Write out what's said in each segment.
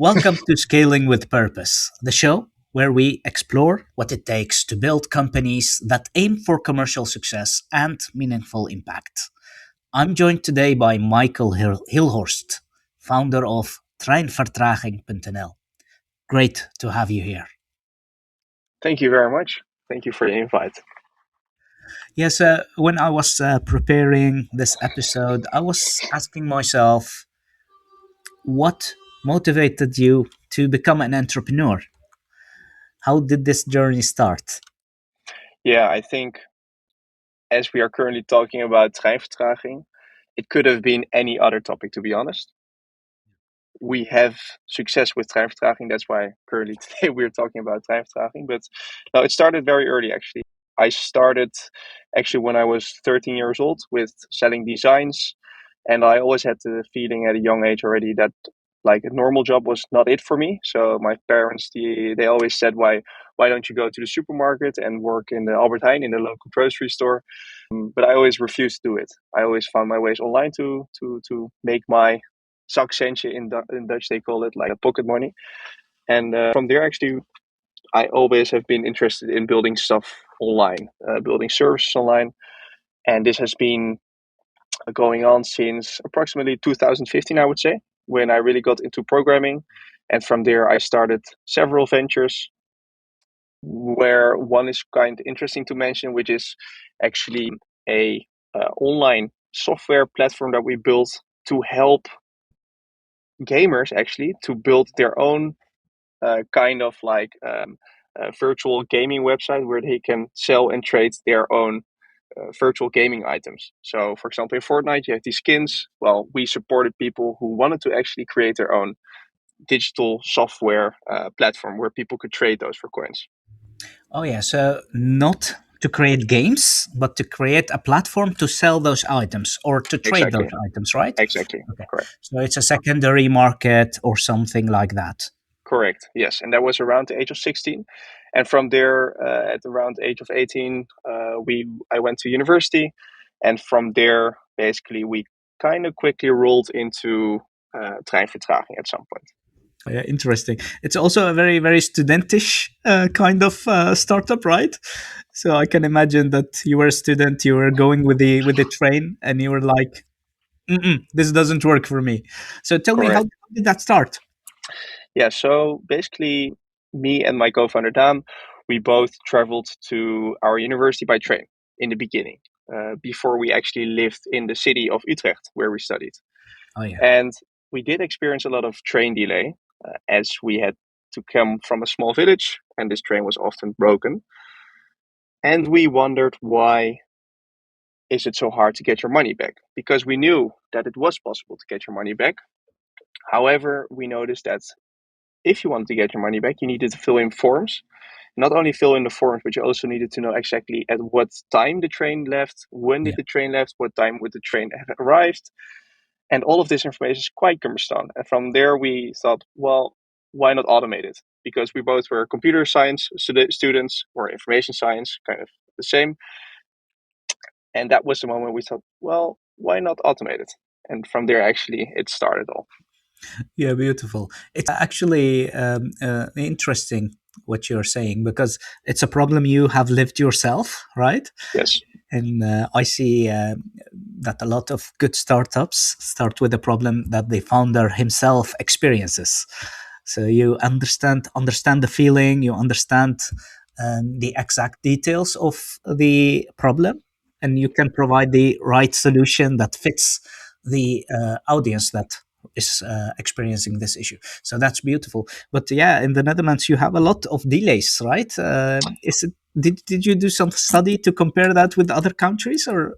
Welcome to Scaling with Purpose, the show where we explore what it takes to build companies that aim for commercial success and meaningful impact. I'm joined today by Michael Hillhorst, founder of Treinvertraging.nl. Great to have you here. Thank you very much. Thank you for the invite. Yes, when I was preparing this episode, I was asking myself, what motivated you to become an entrepreneur? How did this journey start? Yeah, I think as we are currently talking about treinvertraging, it could have been any other topic, to be honest. We have success with treinvertraging. That's why currently today we're talking about treinvertraging. But no, it started very early, actually. I started actually when I was 13 years old with selling designs. And I always had the feeling at a young age already that like a normal job was not it for me. So my parents, they always said, why don't you go to the supermarket and work in the Albert Heijn in the local grocery store? But I always refused to do it. I always found my ways online to make my zakcentje in Dutch they call it, like a pocket money. And from there, actually, I always have been interested in building stuff online, building services online. And this has been going on since approximately 2015, I would say, when I really got into programming. And from there, I started several ventures, where one is kind of interesting to mention, which is actually a online software platform that we built to help gamers actually to build their own kind of like virtual gaming website where they can sell and trade their own virtual gaming items. So, for example, in Fortnite, you have these skins. Well, we supported people who wanted to actually create their own digital software platform where people could trade those for coins. Oh, yeah. So, not to create games, but to create a platform to sell those items or to trade those Exactly. items, right? Exactly. Okay. Correct. So, it's a secondary market or something like that. Correct. Yes, and that was around the age of 16, and from there, at around the age of 18, I went to university, and from there, basically, we kind of quickly rolled into treinvertraging at some point. Yeah, interesting. It's also a very, very studentish kind of startup, right? So I can imagine that you were a student, you were going with the train, and you were like, "This doesn't work for me." So tell me, how Correct. did that start? Yeah. So basically, me and my co-founder Dan, we both traveled to our university by train in the beginning, before we actually lived in the city of Utrecht where we studied. Oh yeah, And we did experience a lot of train delay, as we had to come from a small village and this train was often broken. And we wondered, why is it so hard to get your money back? Because we knew that it was possible to get your money back. However, we noticed that if you wanted to get your money back, you needed to fill in forms. Not only fill in the forms, but you also needed to know exactly at what time the train left, when did yeah, the train left, what time would the train have arrived. And all of this information is quite cumbersome. And from there, we thought, well, why not automate it? Because we both were computer science students or information science, kind of the same. And that was the moment we thought, well, why not automate it? And from there, actually, it started all. yeah. Beautiful. It's actually interesting what you're saying because it's a problem you have lived yourself, right? Yes, And I see that a lot of good startups start with a problem that the founder himself experiences. So you understand the feeling, you understand the exact details of the problem, and you can provide the right solution that fits the audience that is experiencing this issue. So that's beautiful. But yeah, in the Netherlands, you have a lot of delays, right? Is it did you do some study to compare that with other countries or?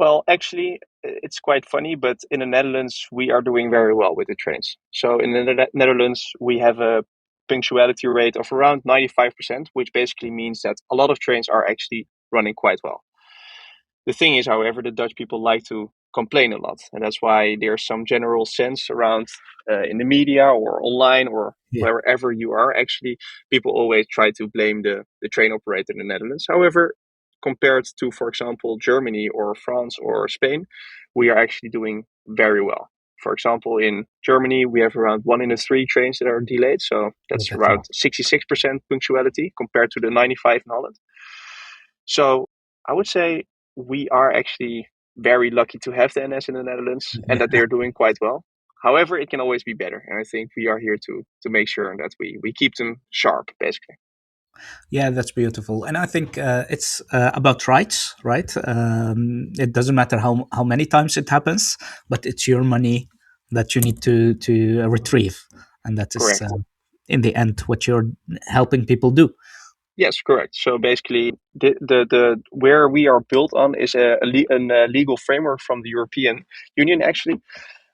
well, actually, it's quite funny, but in the Netherlands, we are doing very well with the trains. So in the Netherlands, we have a punctuality rate of around 95%, which basically means that a lot of trains are actually running quite well. The thing is, however, the Dutch people like to complain a lot, and that's why there's some general sense around in the media or online or Yeah, wherever you are. Actually, people always try to blame the train operator in the Netherlands. However, compared to, for example, Germany or France or Spain, we are actually doing very well. For example, in Germany, we have around 1 in 3 trains that are delayed. So Oh, that's that's around wrong. 66% punctuality compared to the 95 in Holland. So I would say we are actually very lucky to have the NS in the Netherlands and that they're doing quite well. However, it can always be better. And I think we are here to make sure that we keep them sharp, basically. Yeah, that's beautiful, and I think it's about rights, right? It doesn't matter how many times it happens, but it's your money that you need to retrieve, and that is Correct. in the end what you're helping people do. Yes, correct. So basically, the where we are built on is a legal framework from the European Union, actually,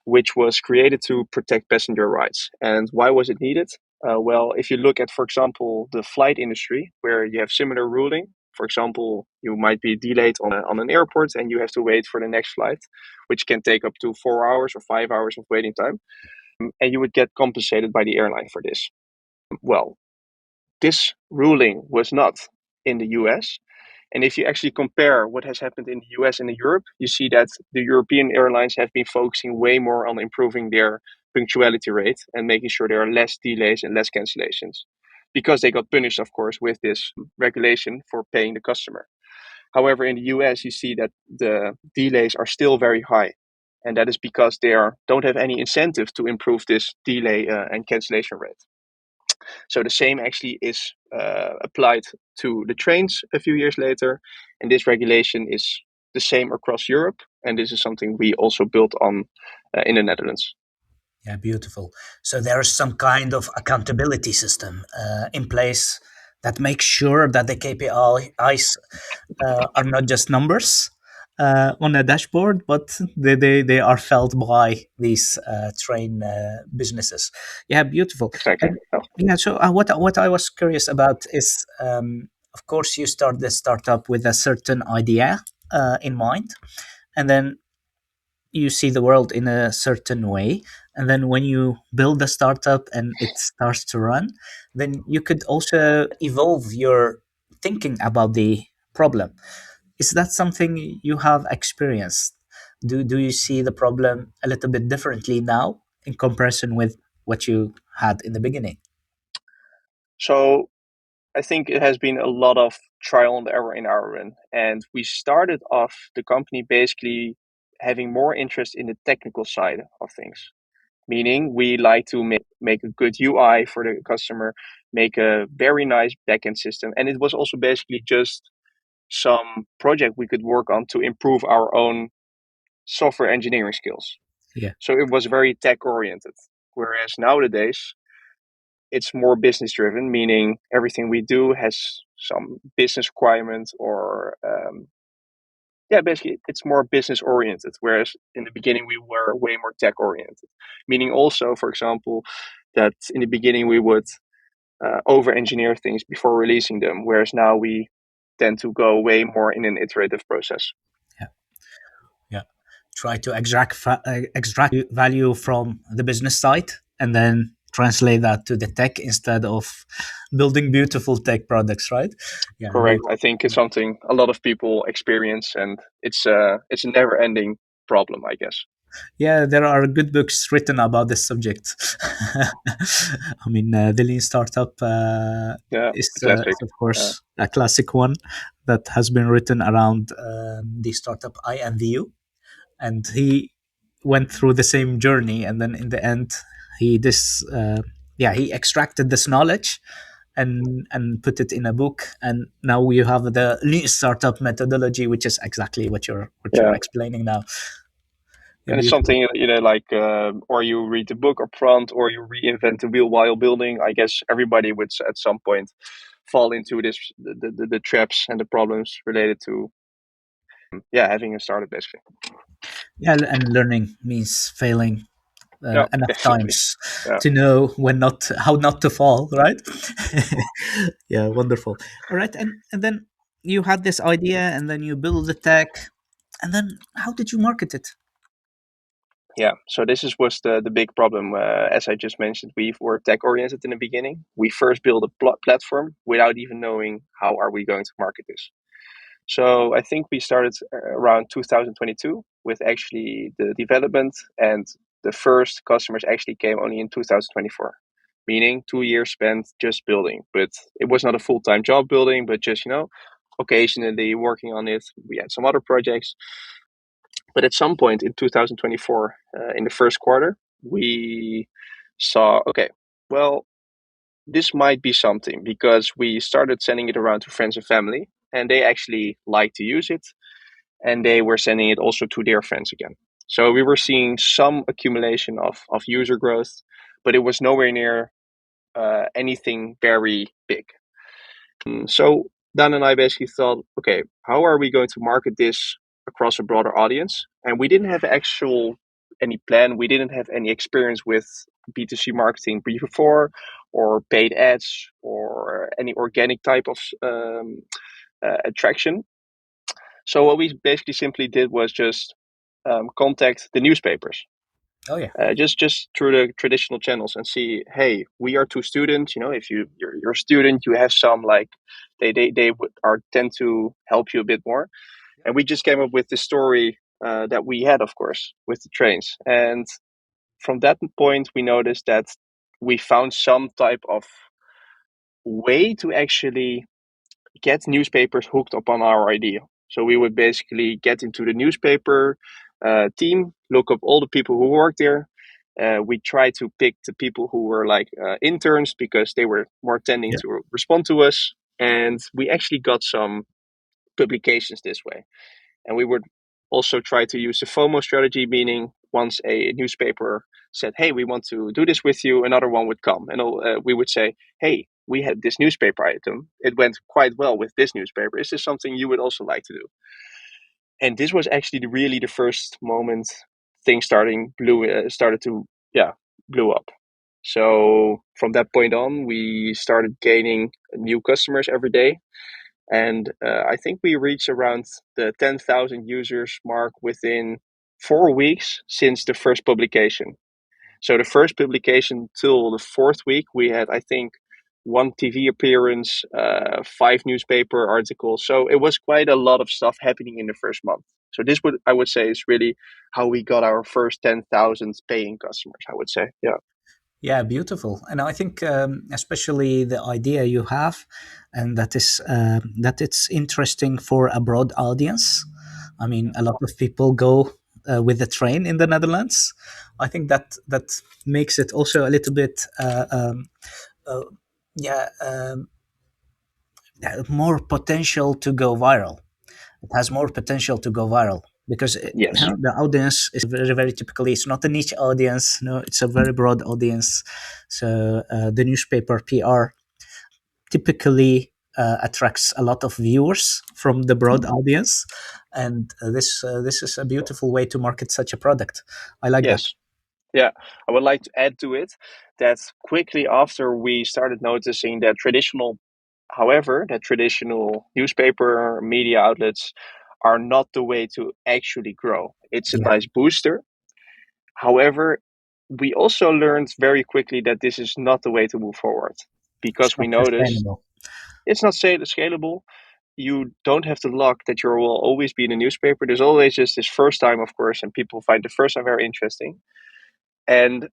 which was created to protect passenger rights. And why was it needed? Well, if you look at, for example, the flight industry, where you have similar ruling, for example, you might be delayed on an airport and you have to wait for the next flight, which can take up to 4 hours or 5 hours of waiting time, and you would get compensated by the airline for this. Well, this ruling was not in the US. And if you actually compare what has happened in the US and in Europe, you see that the European airlines have been focusing way more on improving their punctuality rate and making sure there are less delays and less cancellations because they got punished, of course, with this regulation for paying the customer. However, in the US, you see that the delays are still very high. And that is because they don't have any incentive to improve this delay and cancellation rate. So the same actually is applied to the trains a few years later, and this regulation is the same across Europe. And this is something we also built on in the Netherlands. Yeah, beautiful. So there is some kind of accountability system in place that makes sure that the KPIs are not just numbers on a dashboard, but they are felt by these train businesses. Yeah, beautiful. Exactly. And Oh, yeah, so what I was curious about is, of course, you start the startup with a certain idea in mind, and then you see the world in a certain way, and then when you build a startup and it starts to run, then you could also evolve your thinking about the problem. Is that something you have experienced? Do you see the problem a little bit differently now in comparison with what you had in the beginning? so I think it has been a lot of trial and error in our run. And we started off the company basically having more interest in the technical side of things, meaning we like to make a good UI for the customer, make a very nice backend system. And it was also basically just some project we could work on to improve our own software engineering skills. Yeah. So it was very tech oriented. Whereas nowadays, it's more business driven, meaning everything we do has some business requirements or yeah, basically it's more business oriented. Whereas in the beginning we were way more tech oriented, meaning also, for example, that in the beginning we would over engineer things before releasing them, whereas now we tend to go way more in an iterative process. Yeah. Yeah. Try to extract value from the business side and then translate that to the tech instead of building beautiful tech products, right? Yeah. Correct. I think it's something a lot of people experience, and it's a never ending problem, I guess. Yeah, there are good books written about this subject. I mean, the lean startup Yeah, a classic. is, of course, a classic one that has been written around the startup INVU, and he went through the same journey, and then in the end, he this yeah, he extracted this knowledge and put it in a book, and now we have the lean startup methodology, which is exactly what you're Yeah, explaining now. Yeah, and it's beautiful. something like, or you read the book up front, or you reinvent the wheel while building. I guess everybody would at some point fall into the traps and the problems related to yeah, having a startup basically. Yeah, and learning means failing Yeah, enough definitely. times Yeah. to know when not how not to fall, right? Yeah, wonderful. All right, and then you had this idea, and then you build the tech, and then how did you market it? Yeah, so was the big problem. As I just mentioned, we were tech oriented in the beginning. We first built a platform without even knowing how are we going to market this. So I think we started around 2022 with actually the development and the first customers actually came only in 2024, meaning 2 years spent just building. But it was not a full-time job building, but just, occasionally working on it. We had some other projects. But at some point in 2024, in the first quarter, we saw, okay, well, this might be something, because we started sending it around to friends and family, and they actually like to use it, and they were sending it also to their friends again. So we were seeing some accumulation of user growth, but it was nowhere near anything very big. So Dan and I basically thought, okay, how are we going to market this across a broader audience? And we didn't have any plan. We didn't have any experience with B2C marketing before, or paid ads, or any organic type of attraction. So what we basically simply did was just contact the newspapers, Oh yeah. just through the traditional channels, and see, hey, we are two students. If you're a student, you have some, like, they would are tend to help you a bit more. And we just came up with the story that we had, of course, with the trains. And from that point, we noticed that we found some type of way to actually get newspapers hooked upon our idea. So we would basically get into the newspaper team, look up all the people who work there. We try to pick the people who were like interns, because they were more tending Yeah. to respond to us. And we actually got some publications this way. And we would also try to use the FOMO strategy, meaning once a newspaper said, hey, we want to do this with you, another one would come. And we would say, hey, we had this newspaper item. It went quite well with this newspaper. Is this something you would also like to do? And this was actually really the first moment things started to, yeah, blew up. So from that point on, we started gaining new customers every day. And I think we reached around the 10,000 users mark within 4 weeks since the first publication. So the first publication till the fourth week, we had, I think, one TV appearance, 5 newspaper articles. So it was quite a lot of stuff happening in the first month. So this I would say, is really how we got our first 10,000 paying customers, I would say. Yeah. Yeah, beautiful. And I think, especially the idea you have, and that it's interesting for a broad audience. I mean, a lot of people go with the train in the Netherlands. I think that makes it also a little bit, uh, yeah, more potential to go viral. It has more potential to go viral because Yes. the audience is very, very typically, it's not a niche audience. No, it's a very broad audience. So the newspaper PR typically attracts a lot of viewers from the broad audience, and this is a beautiful way to market such a product. I like that. Yes. Yeah, I would like to add to it that quickly after we started noticing that traditional newspaper media outlets are not the way to actually grow. It's a Yeah, nice booster. However, we also learned very quickly that this is not the way to move forward, it's because we not noticed sustainable. it's not scalable. You don't have the luck that you will always be in a newspaper. There's always just this first time, of course, and people find the first time very interesting. And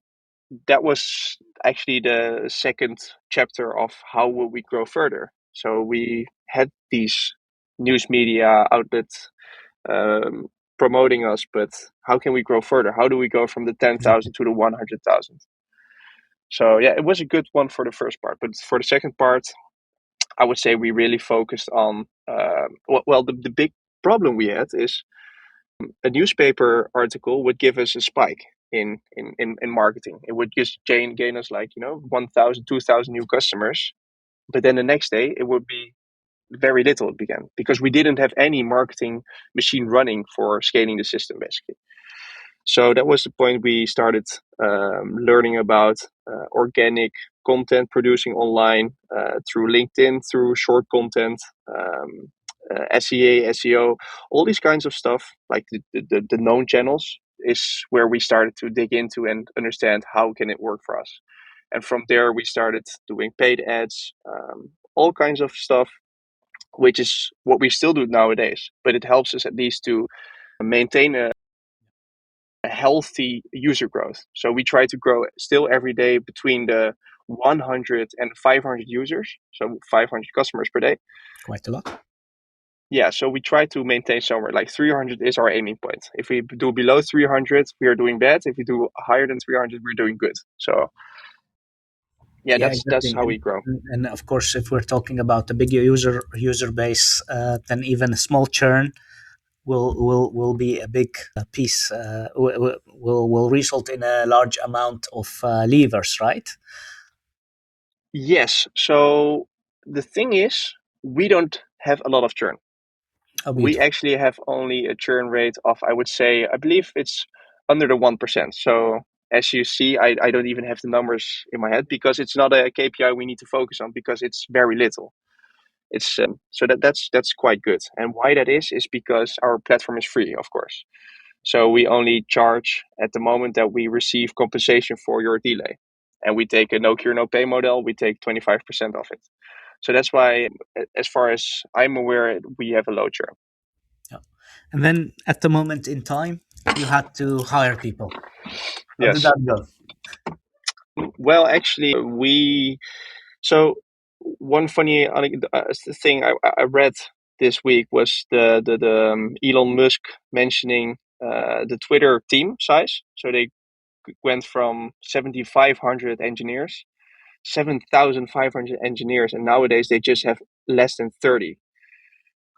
that was actually the second chapter of how will we grow further. So we had these news media outlets um, promoting us, but how can we grow further? How do we go from the 10,000 to the 100,000? So yeah, it was a good one for the first part, but for the second part, I would say we really focused on the big problem we had is a newspaper article would give us a spike in marketing. It would just gain us, like, 1,000, 2,000 new customers. But then the next day it would be very little again, because we didn't have any marketing machine running for scaling the system, basically. So that was the point we started learning about organic content producing online, through LinkedIn, through short content, SEA, SEO, all these kinds of stuff, like the known channels, is where we started to dig into and understand how can it work for us. And from there, we started doing paid ads, all kinds of stuff, which is what we still do nowadays. But it helps us at least to maintain a healthy user growth. So we try to grow still every day between the 100 and 500 users, so 500 customers per day. Quite a lot. Yeah, so we try to maintain somewhere like 300 is our aiming point. If we do below 300, we are doing bad. If we do higher than 300, we're doing good. So yeah, Yeah, that's exactly. how we grow. And of course, if we're talking about a big user base, then even a small churn will be a big piece. Will result in a large amount of levers, right? Yes. So the thing is, we don't have a lot of churn. Oh, We beautiful. actually have only a churn rate of, I would say, I believe it's under the 1%. So as you see, I don't even have the numbers in my head because it's not a KPI we need to focus on because it's very little. It's so that's quite good. And why that is because our platform is free, of course. So we only charge at the moment that we receive compensation for your delay. And we take a no cure, no pay model, we take 25% of it. So that's why, as far as I'm aware, we have a low churn. Yeah. And then at the moment in time, you had to hire people. How did Yes. that go? Well, actually, so one funny thing I read this week was the Elon Musk mentioning the Twitter team size. So they went from 7,500 engineers, 7,500 engineers, and nowadays they just have less than 30.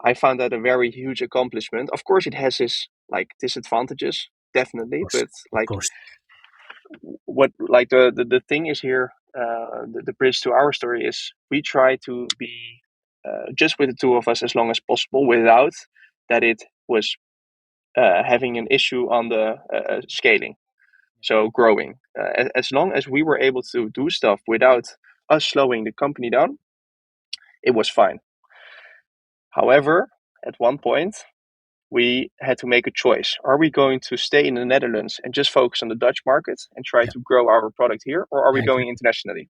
I found that a very huge accomplishment. Of course, it has its like disadvantages, Of definitely, course, but of like course. what like the thing is here, the bridge to our story is we try to be just with the two of us as long as possible without that it was having an issue on the scaling, so growing. As long as we were able to do stuff without us slowing the company down, it was fine. However, at one point, we had to make a choice. Are we going to stay in the Netherlands and just focus on the Dutch market and try Yeah, to grow our product here, or are we yeah, going exactly. internationally?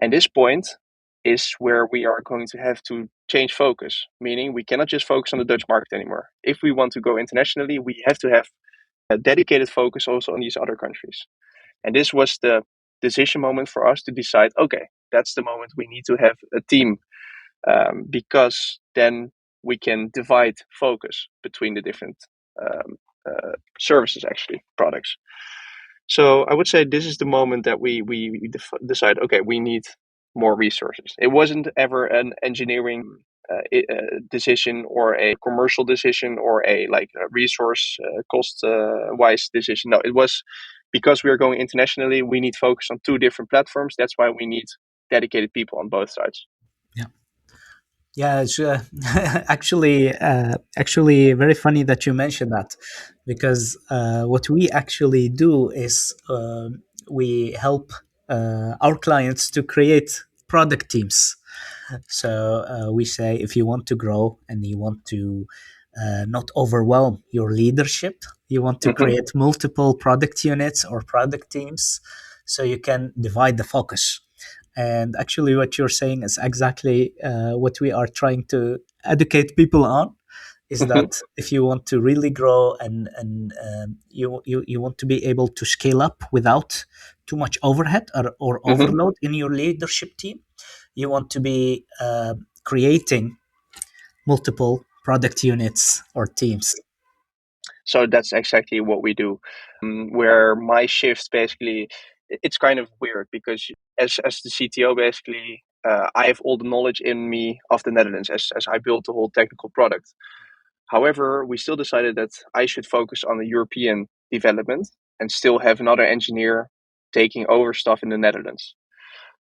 And this point is where we are going to have to change focus, meaning we cannot just focus on the Dutch market anymore. If we want to go internationally, we have to have a dedicated focus also on these other countries. And this was the decision moment for us to decide, okay, that's the moment we need to have a team, because then we can divide focus between the different um, services, actually, products. So I would say this is the moment that we decide, okay, we need more resources. It wasn't ever an engineering decision or a commercial decision or a like a resource cost wise decision. No, it was because we are going internationally. We need focus on two different platforms. That's why we need dedicated people on both sides. Yeah. Yeah, it's actually very funny that you mentioned that, because what we actually do is we help our clients to create product teams. So we say if you want to grow and you want to not overwhelm your leadership, you want to Hmm. create multiple product units or product teams, so you can divide the focus. And actually, what you're saying is exactly what we are trying to educate people on. Is Hmm. that if you want to really grow and you want to be able to scale up without too much overhead or Hmm. overload in your leadership team, you want to be creating multiple product units or teams. So that's exactly what we do. Where my shift basically, it's kind of weird because as the CTO, basically, I have all the knowledge in me of the Netherlands as I built the whole technical product. However, we still decided that I should focus on the European development and still have another engineer taking over stuff in the Netherlands,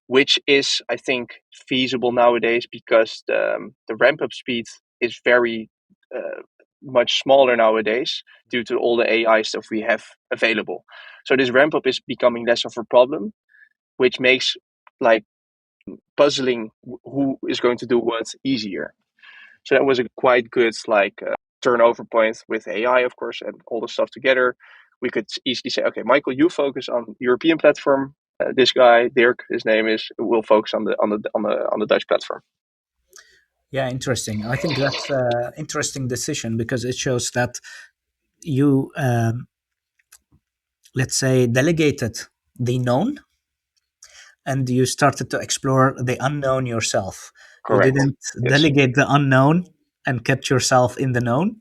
which is, I think, feasible nowadays because the ramp up speed is very much smaller nowadays due to all the AI stuff we have available. So this ramp up is becoming less of a problem, which makes like puzzling who is going to do what easier. So that was a quite good like turnover point with AI, of course, and all the stuff together. We could easily say, okay, Michael, you focus on European platform. This guy, Dirk, his name is, will focus on the Dutch platform. Yeah, interesting. I think that's an interesting decision because it shows that you let's say, delegated the known and you started to explore the unknown yourself. You Correct. didn't Yes. delegate the unknown and kept yourself in the known.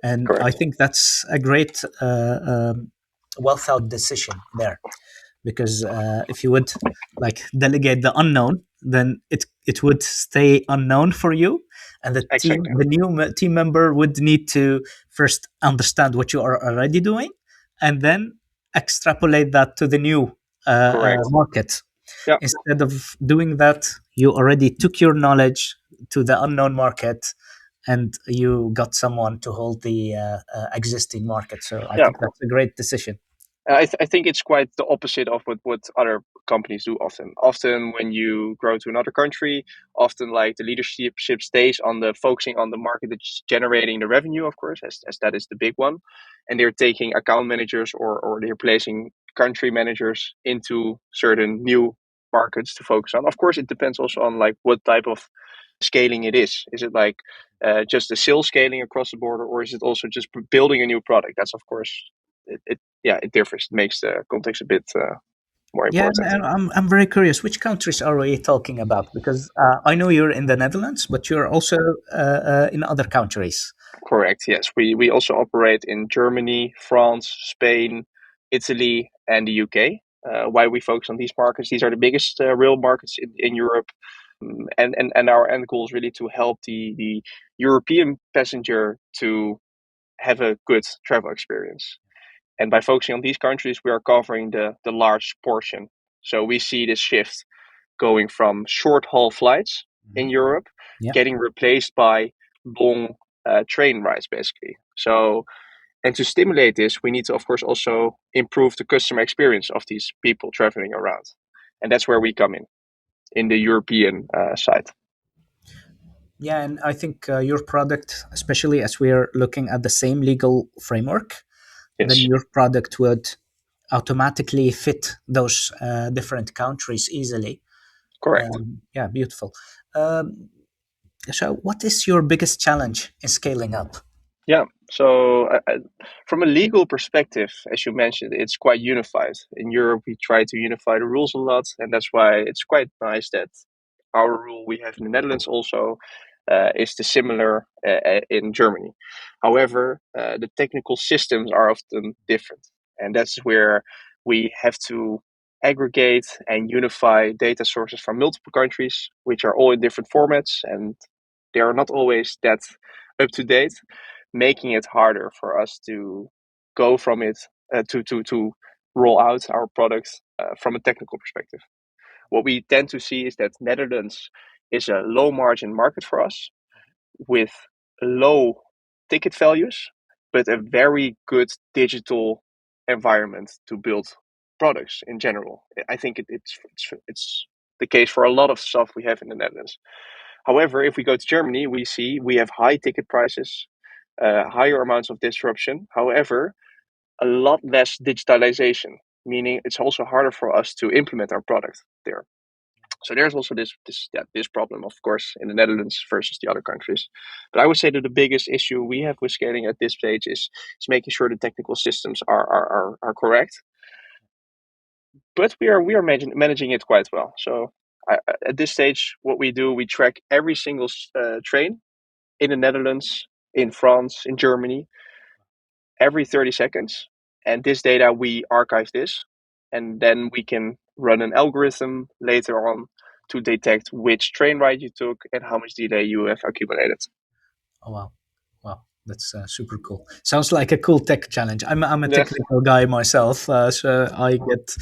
And I Correct. think that's a great, well thought decision there. Because if you would like delegate the unknown, then it would stay unknown for you, and Exactly. the new team member would need to first understand what you are already doing, and then extrapolate that to the new Correct. market. Yeah. Instead of doing that, you already took your knowledge to the unknown market, and you got someone to hold the existing market. So I Yeah. think that's a great decision. I think it's quite the opposite of what other companies do often. Often when you grow to another country, often like the leadership stays on the focusing on the market that's generating the revenue, of course, as that is the big one. And they're taking account managers or they're placing country managers into certain new markets to focus on. Of course, it depends also on like what type of scaling it is. Is it like just the sales scaling across the border, or is it also just building a new product? That's of course it yeah, it differs. It makes the context a bit more Yeah, important. and I'm very curious. Which countries are we talking about? Because I know you're in the Netherlands, but you're also in other countries. Correct. Yes, we also operate in Germany, France, Spain, Italy, and the UK. Why we focus on these markets? These are the biggest real markets in Europe. And our end goal is really to help the European passenger to have a good travel experience. And by focusing on these countries, we are covering the large portion. So we see this shift going from short haul flights in Mhm. Europe, Yeah. getting replaced by long train rides, basically. So, and to stimulate this, we need to, of course, also improve the customer experience of these people traveling around. And that's where we come in the European side. Yeah, and I think your product, especially as we're looking at the same legal framework, then Yes, your product would automatically fit those different countries easily. correct. Yeah, beautiful. Um, so, what is your biggest challenge in scaling up? Yeah. So, from a legal perspective, as you mentioned, it's quite unified. In Europe, we try to unify the rules a lot, and that's why it's quite nice that our rule we have in the Netherlands also is the similar in Germany. However, the technical systems are often different, and that's where we have to aggregate and unify data sources from multiple countries, which are all in different formats, and they are not always that up to date, making it harder for us to go from it to roll out our products from a technical perspective. What we tend to see is that Netherlands is a low margin market for us with low ticket values, but a very good digital environment to build products in general. I think it's the case for a lot of stuff we have in the Netherlands. However, if we go to Germany, we see we have high ticket prices, higher amounts of disruption. However, a lot less digitalization, meaning it's also harder for us to implement our product there. So there's also this problem, of course, in the Netherlands versus the other countries. But I would say that the biggest issue we have with scaling at this stage is making sure the technical systems are correct. But we are managing it quite well. So at this stage, what we do, we track every single train in the Netherlands, in France, in Germany, every 30 seconds. And this data, we archive this, and then we can run an algorithm later on to detect which train ride you took and how much delay you have accumulated. Oh wow, wow, that's super cool. Sounds like a cool tech challenge. I'm a Yeah, technical guy myself, so I get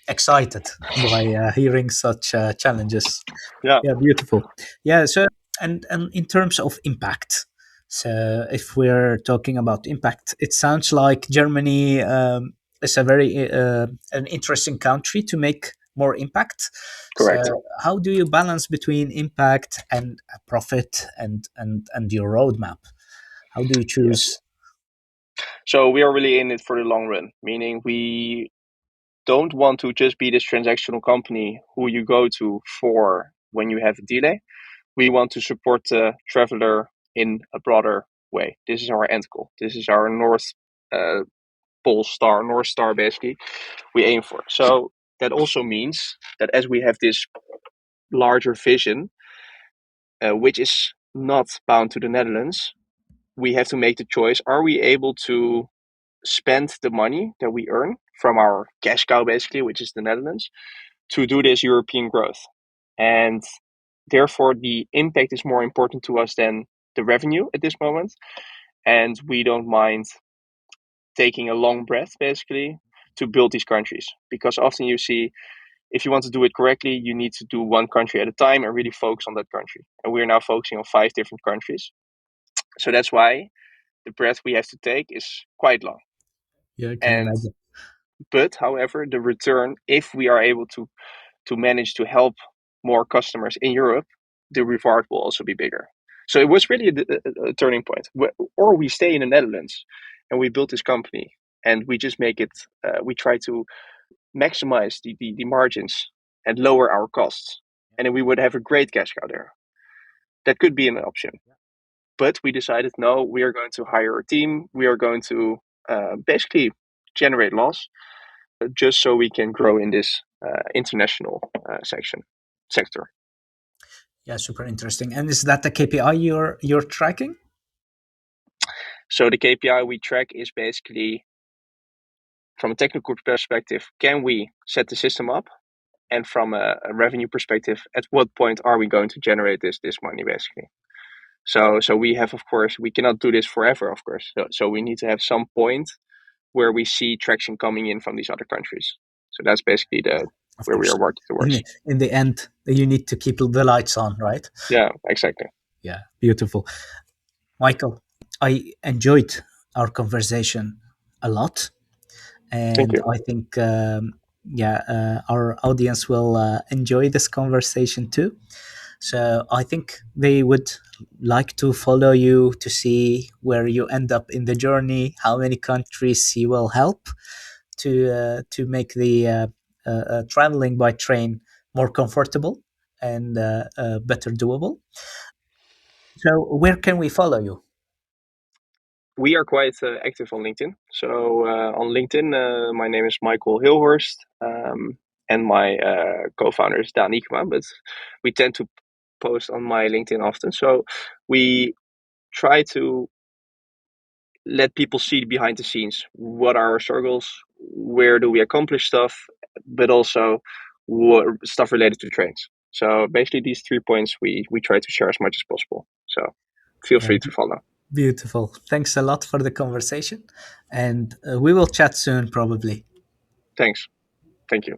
excited by hearing such challenges. yeah, Yeah, beautiful. Yeah, so and in terms of impact, so if we're talking about impact, it sounds like Germany is a very an interesting country to make more impact. So correct. how do you balance between impact and profit and your roadmap? How do you Yes. choose? So we are really in it for the long run, meaning we don't want to just be this transactional company who you go to for when you have a delay. We want to support the traveler in a broader way. This is our end goal. This is our north uh, pole star, North Star, basically, we aim for. So that also means that as we have this larger vision, which is not bound to the Netherlands, we have to make the choice: are we able to spend the money that we earn from our cash cow, basically, which is the Netherlands, to do this European growth? And therefore, the impact is more important to us than the revenue at this moment. And we don't mind taking a long breath, basically, to build these countries. Because often you see, if you want to do it correctly, you need to do one country at a time and really focus on that country. And we're now focusing on 5 different countries. So that's why the breath we have to take is quite long. Yeah, I can And imagine. but however, the return, if we are able to manage to help more customers in Europe, the reward will also be bigger. So it was really a turning point. Or we stay in the Netherlands and we build this company and we just make it, we try to maximize the margins and lower our costs. And then we would have a great cash cow there. That could be an option. But we decided, no, we are going to hire a team. We are going to basically generate loss just so we can grow in this international sector. Yeah, super interesting. And is that the KPI you're tracking? So the KPI we track is basically, from a technical perspective, can we set the system up? And from a revenue perspective, at what point are we going to generate this money, basically? So we have, of course, we cannot do this forever, of course. So we need to have some point where we see traction coming in from these other countries. So that's basically the Of where we course. are working towards. In the end, you need to keep the lights on, right? Yeah, exactly. Yeah, beautiful. Michael, I enjoyed our conversation a lot, Thank and you. I think our audience will enjoy this conversation too. So I think they would like to follow you to see where you end up in the journey, how many countries you will help to make the traveling by train more comfortable and better doable. So where can we follow you? We are quite active on LinkedIn. So on LinkedIn, my name is Michael Hillhorst, and my co-founder is Daan. But we tend to post on my LinkedIn often. So we try to let people see behind the scenes. What are our struggles? Where do we accomplish stuff? But also what stuff related to trains. So basically, these 3 points we try to share as much as possible. So feel Yeah, free to follow. beautiful. Thanks a lot for the conversation, and we will chat soon, probably. Thanks. Thank you.